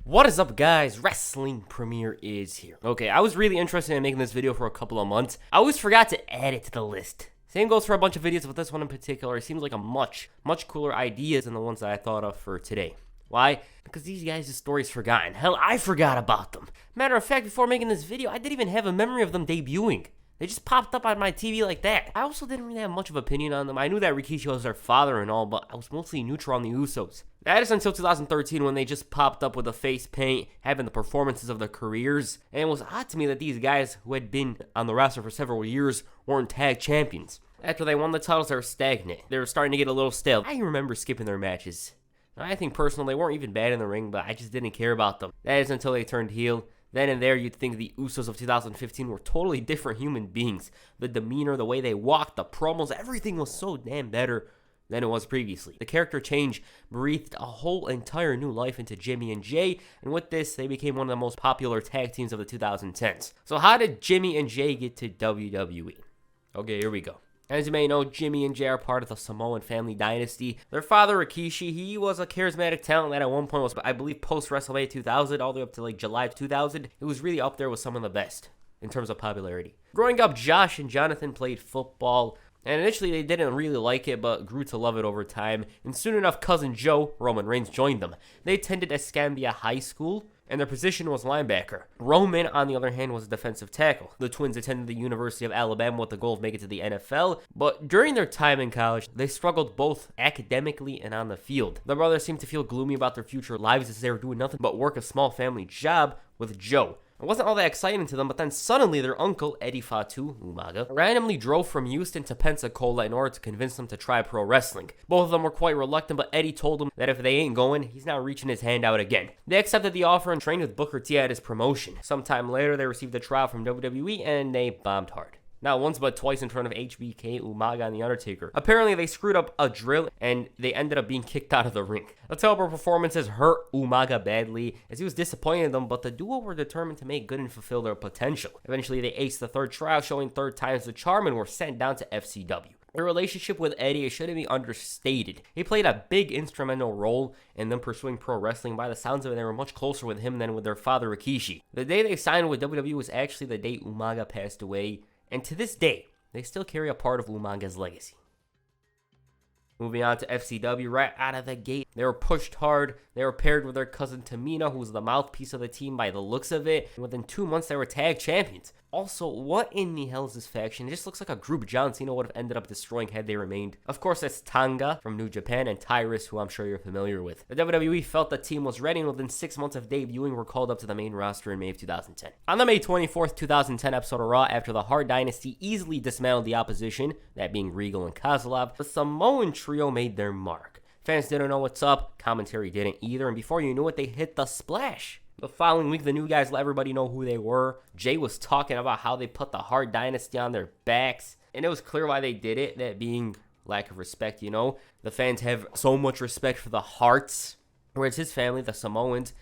What is up, guys? Wrestling Premiere is here. Okay, I was really interested in making this video for a couple of months. I always forgot to add it to the list. Same goes for a bunch of videos, but this one in particular, it seems like a much cooler ideas than the ones that I thought of for today. Why? Because these guys' story's forgotten. Hell, I forgot about them. Matter of fact, before making this video, I didn't even have a memory of them debuting. They just popped up on my TV like that. I also didn't really have much of an opinion on them. I knew that Rikishi was their father and all, but I was mostly neutral on the Usos. That is until 2013 when they just popped up with the face paint, having the performances of their careers. And it was odd to me that these guys, who had been on the roster for several years, weren't tag champions. After they won the titles, they were stagnant. They were starting to get a little stale. I remember skipping their matches. Now, I think personally, they weren't even bad in the ring, but I just didn't care about them. That is until they turned heel. Then and there, you'd think the Usos of 2015 were totally different human beings. The demeanor, the way they walked, the promos, everything was so damn better than it was previously. The character change breathed a whole entire new life into Jimmy and Jay, and with this, they became one of the most popular tag teams of the 2010s. So how did Jimmy and Jay get to WWE? Okay, here we go. As you may know, Jimmy and Jay are part of the Samoan family dynasty. Their father, Rikishi, he was a charismatic talent that at one point was, I believe, post-WrestleMania 2000, all the way up to like July of 2000. It was really up there with some of the best in terms of popularity. Growing up, Josh and Jonathan played football, and initially they didn't really like it, but grew to love it over time. And soon enough, cousin Joe, Roman Reigns, joined them. They attended Escambia High School, and their position was linebacker. Roman, on the other hand, was a defensive tackle. The twins attended the University of Alabama with the goal of making it to the NFL, but during their time in college, they struggled both academically and on the field. The brothers seemed to feel gloomy about their future lives as they were doing nothing but work a small family job with Joe. It wasn't all that exciting to them, but then suddenly their uncle, Eddie Fatu Umaga, randomly drove from Houston to Pensacola in order to convince them to try pro wrestling. Both of them were quite reluctant, but Eddie told them that if they ain't going, he's not reaching his hand out again. They accepted the offer and trained with Booker T at his promotion. Sometime later, they received a trial from WWE, and they bombed hard. Not once, but twice in front of HBK, Umaga, and The Undertaker. Apparently, they screwed up a drill, and they ended up being kicked out of the ring. The terrible performances hurt Umaga badly, as he was disappointed in them, but the duo were determined to make good and fulfill their potential. Eventually, they aced the third trial, showing third time's the charm, and were sent down to FCW. Their relationship with Eddie shouldn't be understated. He played a big instrumental role in them pursuing pro wrestling. By the sounds of it, they were much closer with him than with their father, Rikishi. The day they signed with WWE was actually the day Umaga passed away, and to this day, they still carry a part of Umaga's legacy. Moving on to FCW, right out of the gate, they were pushed hard. They were paired with their cousin Tamina, who was the mouthpiece of the team by the looks of it. And within 2 months, they were tag champions. Also, what in the hell is this faction? It just looks like a group John Cena would have ended up destroying had they remained. Of course, that's Tanga from New Japan and Tyrus, who I'm sure you're familiar with. The WWE felt the team was ready, and within 6 months of debuting, were called up to the main roster in May of 2010. On the May 24th, 2010 episode of Raw, after the Hart Dynasty easily dismantled the opposition, that being Regal and Kozlov, the Samoan trio made their mark. Fans didn't know what's up, commentary didn't either, and before you knew it, they hit the splash. The following week, the new guys let everybody know who they were. Jay was talking about how they put the Hart Dynasty on their backs, and it was clear why they did it, that being lack of respect, you know. The fans have so much respect for the Harts, whereas his family, the Samoans,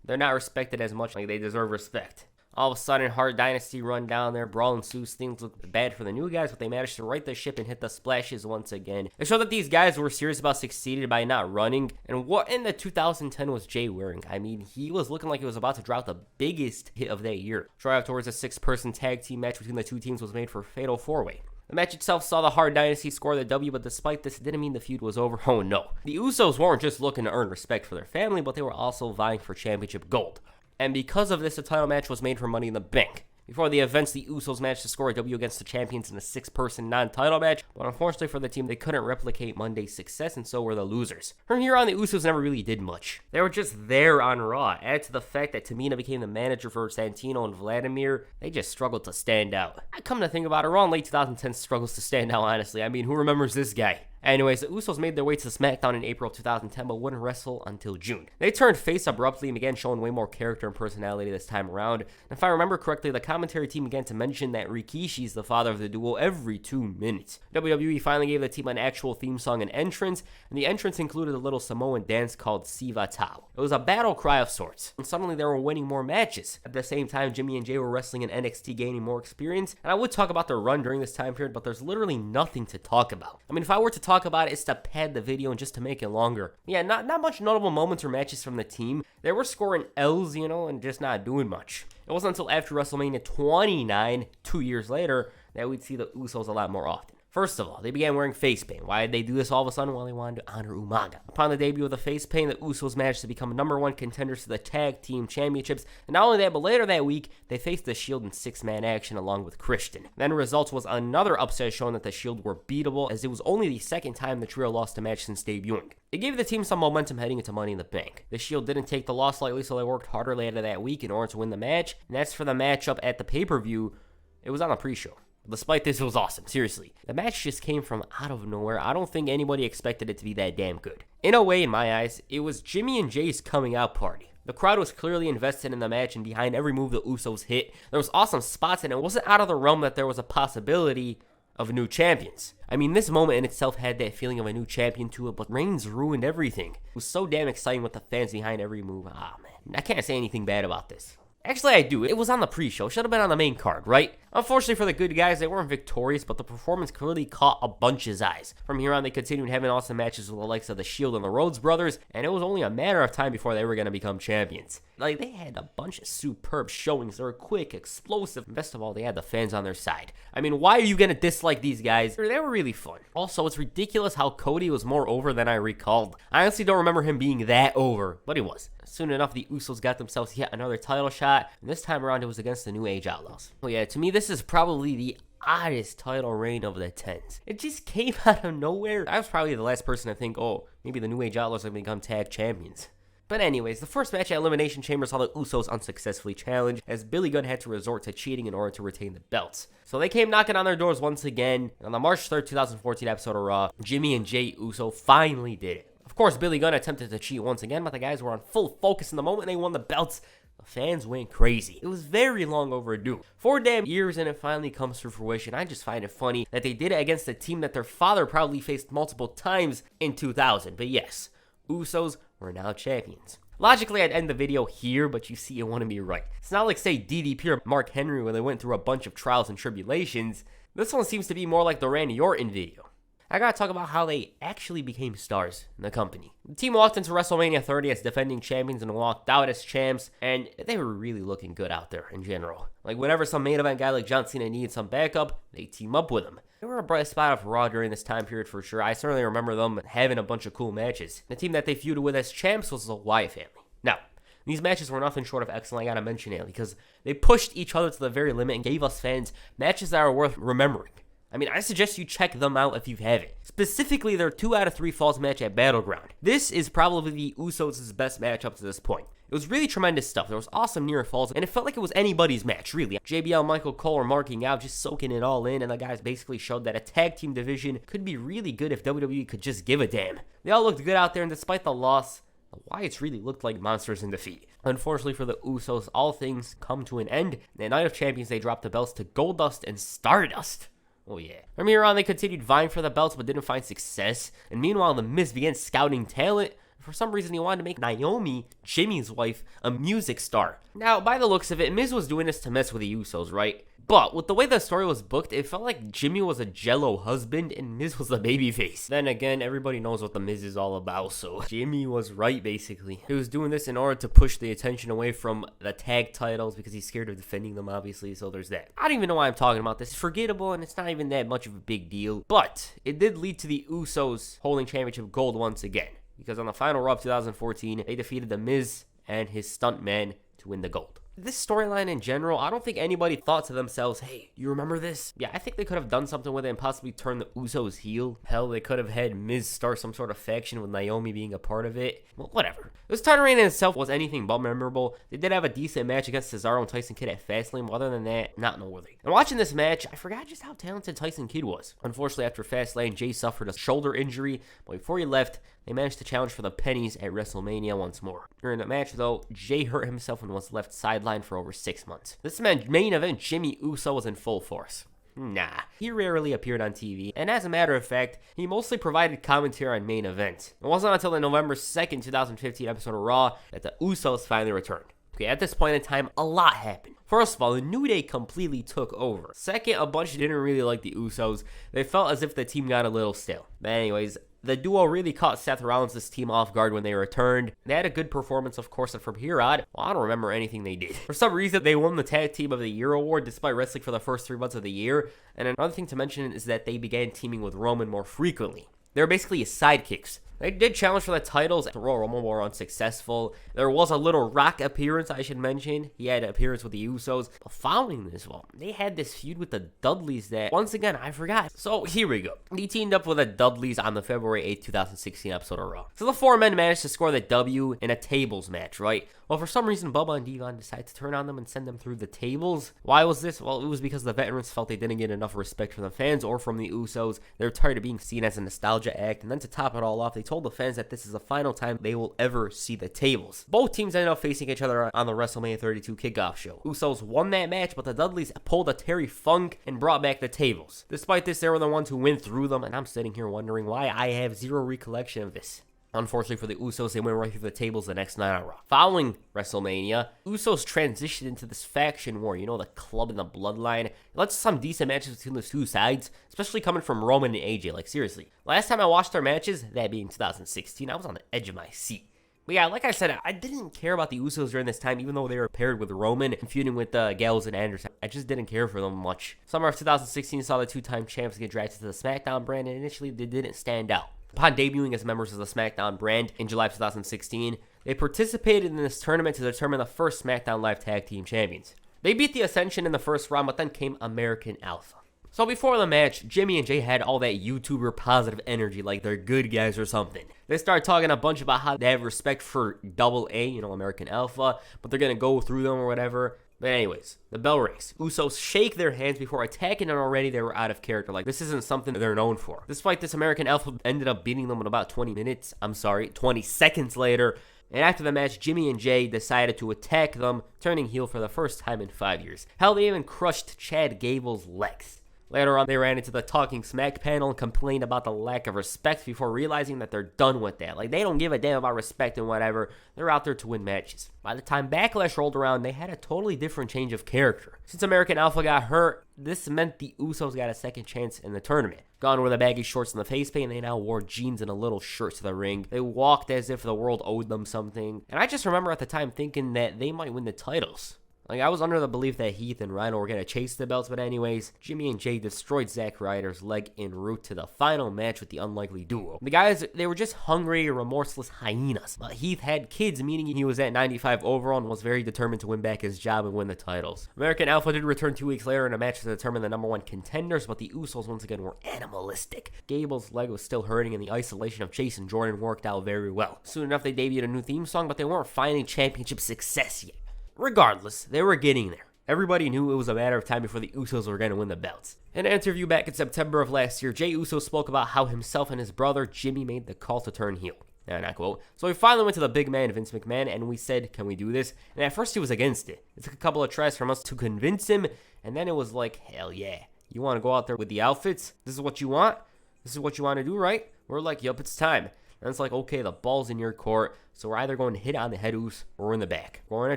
they're not respected as much, like they deserve respect. All of a sudden, Hart Dynasty run down there, brawl ensues, things look bad for the new guys, but they managed to right the ship and hit the splashes once again. It showed that these guys were serious about succeeding by not running, and what in the 2010 was Jay wearing? I mean, he was looking like he was about to drop the biggest hit of that year. Shortly afterwards, a 6-person tag team match between the two teams was made for a fatal 4-way. The match itself saw the Hart Dynasty score the W, but despite this, it didn't mean the feud was over. Oh no. The Usos weren't just looking to earn respect for their family, but they were also vying for championship gold. And because of this, the title match was made for Money in the Bank. Before the events, the Usos managed to score a W against the champions in a 6-person non-title match, but unfortunately for the team, they couldn't replicate Monday's success, and so were the losers. From here on, the Usos never really did much. They were just there on Raw. Add to the fact that Tamina became the manager for Santino and Vladimir, they just struggled to stand out. I come to think about it, Raw in late 2010 struggles to stand out, honestly. I mean, who remembers this guy? Anyways, the Usos made their way to SmackDown in April of 2010, but wouldn't wrestle until June. They turned face abruptly and began showing way more character and personality this time around. And if I remember correctly, the commentary team began to mention that Rikishi's the father of the duo every 2 minutes. WWE finally gave the team an actual theme song and entrance, and the entrance included a little Samoan dance called Siva Tau. It was a battle cry of sorts, and suddenly they were winning more matches. At the same time, Jimmy and Jay were wrestling in NXT, gaining more experience, and I would talk about their run during this time period, but there's literally nothing to talk about. I mean, if I were to talk talk about it is to pad the video and just to make it longer. Yeah, not much notable moments or matches from the team. They were scoring L's, and just not doing much. It wasn't until after WrestleMania 29, 2 years later, that we'd see the Usos a lot more often. First of all, they began wearing face paint. Why did they do this all of a sudden? Well, they wanted to honor Umaga. Upon the debut of the face paint, the Usos managed to become #1 contenders to the Tag Team Championships. And not only that, but later that week, they faced the Shield in 6-man action along with Christian. Then results was another upset showing that the Shield were beatable, as it was only the second time the trio lost a match since debuting. It gave the team some momentum heading into Money in the Bank. The Shield didn't take the loss lightly, so they worked harder later that week in order to win the match. And that's for the matchup at the pay-per-view. It was on the pre-show. Despite this, it was awesome, seriously. The match just came from out of nowhere. I don't think anybody expected it to be that damn good. In a way, in my eyes, it was Jimmy and Jay's coming out party. The crowd was clearly invested in the match and behind every move the Usos hit. There was awesome spots, and it wasn't out of the realm that there was a possibility of new champions. I mean, this moment in itself had that feeling of a new champion to it, but Reigns ruined everything. It was so damn exciting with the fans behind every move. Ah, man, I can't say anything bad about this. Actually, I do. It was on the pre-show. Should have been on the main card, right? Unfortunately for the good guys, they weren't victorious, but the performance clearly caught a bunch's eyes. From here on, they continued having awesome matches with the likes of the Shield and the Rhodes brothers, and it was only a matter of time before they were going to become champions. Like, they had a bunch of superb showings. They were quick, explosive, and best of all, they had the fans on their side. I mean, why are you going to dislike these guys? They were really fun. Also, it's ridiculous how Cody was more over than I recalled. I honestly don't remember him being that over, but he was. Soon enough, the Usos got themselves yet another title shot, and this time around it was against the New Age Outlaws. Well, yeah, to me, this is probably the oddest title reign of the 10s. It just came out of nowhere. I was probably the last person to think, oh, maybe the New Age Outlaws are going to become tag champions. But anyways, the first match at Elimination Chamber saw the Usos unsuccessfully challenged, as Billy Gunn had to resort to cheating in order to retain the belts. So they came knocking on their doors once again, and on the March 3rd, 2014 episode of Raw, Jimmy and Jay Uso finally did it. Of course, Billy Gunn attempted to cheat once again, but the guys were on full focus, and the moment they won the belts, the fans went crazy. It was very long overdue. 4 damn years and it finally comes to fruition. I just find it funny that they did it against a team that their father probably faced multiple times in 2000. But yes, Usos were now champions. Logically, I'd end the video here, but you see, you want to be right. It's not like, say, DDP or Mark Henry when they went through a bunch of trials and tribulations. This one seems to be more like the Randy Orton video. I gotta talk about how they actually became stars in the company. The team walked into WrestleMania 30 as defending champions and walked out as champs, and they were really looking good out there in general. Like, whenever some main event guy like John Cena needed some backup, they team up with him. They were a bright spot of Raw during this time period for sure. I certainly remember them having a bunch of cool matches. The team that they feuded with as champs was the Wyatt family. Now, these matches were nothing short of excellent, I gotta mention it, because they pushed each other to the very limit and gave us fans matches that are worth remembering. I mean, I suggest you check them out if you haven't. Specifically, their 2 out of 3 falls match at Battleground. This is probably the Usos' best match up to this point. It was really tremendous stuff. There was awesome near falls, and it felt like it was anybody's match, really. JBL, Michael Cole were marking out, just soaking it all in, and the guys basically showed that a tag team division could be really good if WWE could just give a damn. They all looked good out there, and despite the loss, the Wyatts really looked like monsters in defeat. Unfortunately for the Usos, all things come to an end. The Night of Champions, they dropped the belts to Goldust and Stardust. Oh yeah. From here on, they continued vying for the belts but didn't find success. And meanwhile, The Miz began scouting talent. For some reason, he wanted to make Naomi, Jimmy's wife, a music star. Now, by the looks of it, Miz was doing this to mess with the Usos, right? But with the way the story was booked, it felt like Jimmy was a jello husband and Miz was the babyface. Then again, everybody knows what the Miz is all about, so Jimmy was right, basically. He was doing this in order to push the attention away from the tag titles because he's scared of defending them, obviously, so there's that. I don't even know why I'm talking about this. It's forgettable and it's not even that much of a big deal, but it did lead to the Usos holding championship gold once again, because on the final Raw of 2014, they defeated The Miz and his stuntman to win the gold. This storyline in general, I don't think anybody thought to themselves, hey, you remember this? Yeah, I think they could have done something with it and possibly turned the Usos heel. Hell, they could have had Miz start some sort of faction with Naomi being a part of it. Well, whatever. This title reign in itself was anything but memorable. They did have a decent match against Cesaro and Tyson Kidd at Fastlane, but other than that, not noteworthy. And watching this match, I forgot just how talented Tyson Kidd was. Unfortunately, after Fastlane, Jay suffered a shoulder injury, but before he left, they managed to challenge for the pennies at WrestleMania once more. During the match, though, Jay hurt himself and was left sidelined for over 6 months. This meant main event Jimmy Uso was in full force. Nah, he rarely appeared on TV, and as a matter of fact, he mostly provided commentary on main event. It wasn't until the November 2nd, 2015 episode of Raw that the Usos finally returned. Okay, at this point in time, a lot happened. First of all, the New Day completely took over. Second, a bunch didn't really like the Usos. They felt as if the team got a little stale. But anyways, the duo really caught Seth Rollins' team off guard when they returned. They had a good performance, of course, and from here on, well, I don't remember anything they did. For some reason, they won the Tag Team of the Year award despite wrestling for the first 3 months of the year. And another thing to mention is that they began teaming with Roman more frequently. They were basically his sidekicks. They did challenge for the titles. The Royal Rumble were unsuccessful. There was a Little Rock appearance, I should mention. He had an appearance with the Usos. But following this, well, they had this feud with the Dudleys that, once again, I forgot. So here we go. He teamed up with the Dudleys on the February 8th, 2016 episode of Raw. So the 4 men managed to score the W in a tables match, right? Well, for some reason, Bubba and Devon decided to turn on them and send them through the tables. Why was this? Well, it was because the veterans felt they didn't get enough respect from the fans or from the Usos. They were tired of being seen as a nostalgia act. And then to top it all off, they told the fans that this is the final time they will ever see the tables. Both teams ended up facing each other on the WrestleMania 32 kickoff show. Usos won that match, but the Dudleys pulled a Terry Funk and brought back the tables. Despite this, they were the ones who went through them, and I'm sitting here wondering why I have zero recollection of this. Unfortunately for the Usos, they went right through the tables the next night on Raw. Following WrestleMania, Usos transitioned into this faction war, you know, the club and the bloodline. It led to some decent matches between the two sides, especially coming from Roman and AJ, like seriously. Last time I watched their matches, that being 2016, I was on the edge of my seat. But yeah, like I said, I didn't care about the Usos during this time, even though they were paired with Roman and feuding with Gallows and Anderson. I just didn't care for them much. Summer of 2016 saw the 2-time champs get drafted to the SmackDown brand, and initially they didn't stand out. Upon debuting as members of the SmackDown brand in July 2016, they participated in this tournament to determine the first SmackDown Live Tag Team Champions. They beat the Ascension in the first round, but then came American Alpha. So before the match, Jimmy and Jay had all that YouTuber positive energy like they're good guys or something. They started talking a bunch about how they have respect for Double A, you know, American Alpha, but they're going to go through them or whatever. But anyways, the bell rings. Usos shake their hands before attacking, and already they were out of character. Like, this isn't something they're known for. Despite this, American Alpha ended up beating them in about 20 seconds later. And after the match, Jimmy and Jay decided to attack them, turning heel for the first time in 5 years. Hell, they even crushed Chad Gable's legs. Later on, they ran into the Talking Smack panel and complained about the lack of respect before realizing that they're done with that. Like, they don't give a damn about respect and whatever. They're out there to win matches. By the time Backlash rolled around, they had a totally different change of character. Since American Alpha got hurt, this meant the Usos got a second chance in the tournament. Gone were the baggy shorts and the face paint, and they now wore jeans and a little shirt to the ring. They walked as if the world owed them something. And I just remember at the time thinking that they might win the titles. Like, I was under the belief that Heath and Rhino were going to chase the belts, but anyways, Jimmy and Jay destroyed Zack Ryder's leg en route to the final match with the unlikely duo. The guys, they were just hungry, remorseless hyenas. But Heath had kids, meaning he was at 95 overall and was very determined to win back his job and win the titles. American Alpha did return 2 weeks later in a match to determine the number 1 contenders, but the Usos once again were animalistic. Gable's leg was still hurting, and the isolation of Chase and Jordan worked out very well. Soon enough, they debuted a new theme song, but they weren't finding championship success yet. Regardless, they were getting there. Everybody knew it was a matter of time before the Usos were going to win the belts. In an interview back in September of last year, Jey Uso spoke about how himself and his brother Jimmy made the call to turn heel. And I quote, "So we finally went to the big man, Vince McMahon, and we said, can we do this? And at first he was against it. It took a couple of tries from us to convince him, and then it was like, hell yeah. You want to go out there with the outfits? This is what you want? This is what you want to do, right? We're like, yup, it's time. And it's like, okay, the ball's in your court, so we're either going to hit on the head Uso or in the back. We're in a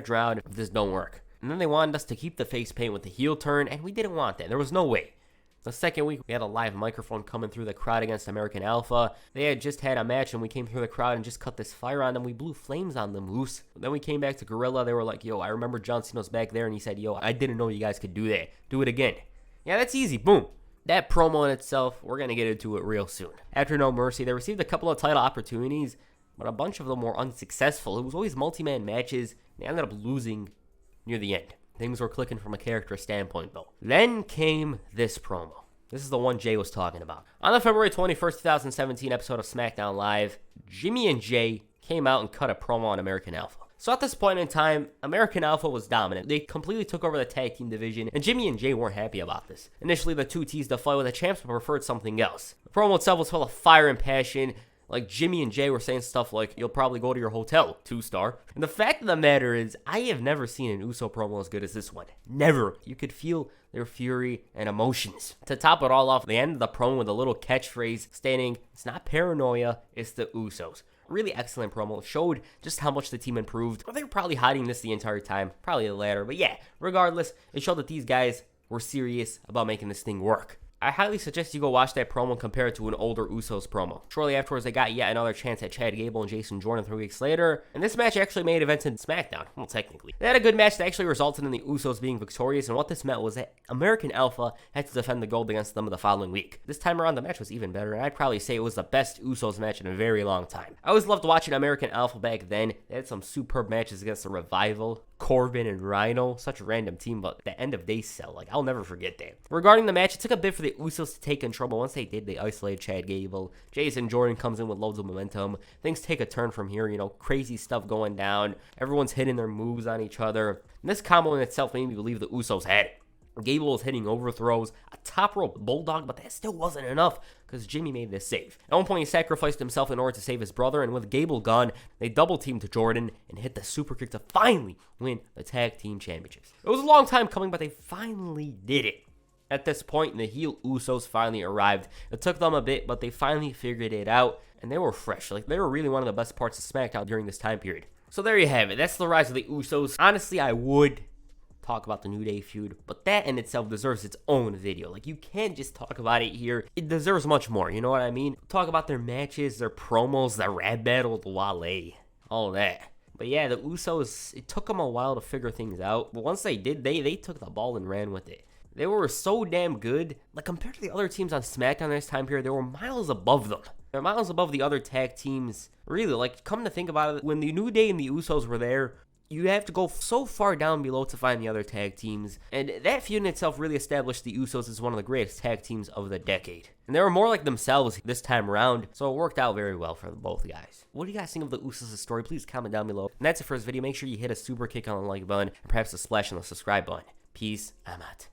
drought if this don't work." And then they wanted us to keep the face paint with the heel turn, and we didn't want that. There was no way. The second week, we had a live microphone coming through the crowd against American Alpha. They had just had a match, and we came through the crowd and just cut this fire on them. We blew flames on them, Uso. Then we came back to Gorilla. They were like, yo, I remember John Cena's back there, and he said, yo, I didn't know you guys could do that. Do it again. Yeah, that's easy. Boom. That promo in itself, we're going to get into it real soon. After No Mercy, they received a couple of title opportunities, but a bunch of them were unsuccessful. It was always multi-man matches. They ended up losing near the end. Things were clicking from a character standpoint, though. Then came this promo. This is the one Jay was talking about. On the February 21st, 2017 episode of SmackDown Live, Jimmy and Jay came out and cut a promo on American Alpha. So at this point in time, American Alpha was dominant. They completely took over the tag team division, and Jimmy and Jay weren't happy about this. Initially, the two teased a fight with the champs, but preferred something else. The promo itself was full of fire and passion. Like, Jimmy and Jay were saying stuff like, you'll probably go to your hotel, 2-star. And the fact of the matter is, I have never seen an Uso promo as good as this one. Never. You could feel their fury and emotions. To top it all off, they ended the promo with a little catchphrase stating, it's not paranoia, it's the Usos. Really excellent promo. Showed just how much the team improved. Or they were probably hiding this the entire time. Probably the latter. But yeah, regardless, it showed that these guys were serious about making this thing work. I highly suggest you go watch that promo and compare it to an older Usos promo. Shortly afterwards, they got yet another chance at Chad Gable and Jason Jordan 3 weeks later, and this match actually made events in SmackDown. Well, technically. They had a good match that actually resulted in the Usos being victorious, and what this meant was that American Alpha had to defend the gold against them the following week. This time around, the match was even better, and I'd probably say it was the best Usos match in a very long time. I always loved watching American Alpha back then. They had some superb matches against the Revival, Corbin, and Rhino. Such a random team, but the end of day sell. Like, I'll never forget that. Regarding the match, it took a bit for the Usos to take control, but once they did, they isolated Chad Gable. Jason Jordan comes in with loads of momentum. Things take a turn from here, crazy stuff going down. Everyone's hitting their moves on each other. And this combo in itself made me believe the Usos had it. Gable was hitting overthrows, a top rope bulldog, but that still wasn't enough because Jimmy made this save. At one point, he sacrificed himself in order to save his brother, and with Gable gone, they double-teamed Jordan and hit the super kick to finally win the tag team championships. It was a long time coming, but they finally did it. At this point, the heel Usos finally arrived. It took them a bit, but they finally figured it out, and they were fresh. Like, they were really one of the best parts of SmackDown during this time period. So there you have it. That's the rise of the Usos. Honestly, I would talk about the New Day feud, but that in itself deserves its own video. Like, you can't just talk about it here. It deserves much more, you know what I mean? Talk about their matches, their promos, their rap battle with Wale, all that. But yeah, the Usos, it took them a while to figure things out, but once they did, they took the ball and ran with it. They were so damn good. Like, compared to the other teams on SmackDown this time period, they were miles above them. They're miles above the other tag teams. Really, like, come to think about it, when the New Day and the Usos were there, you have to go so far down below to find the other tag teams. And that feud in itself really established the Usos as one of the greatest tag teams of the decade. And they were more like themselves this time around, so it worked out very well for both guys. What do you guys think of the Usos' story? Please comment down below. And that's it for this video. Make sure you hit a super kick on the like button, and perhaps a splash on the subscribe button. Peace, I'm out.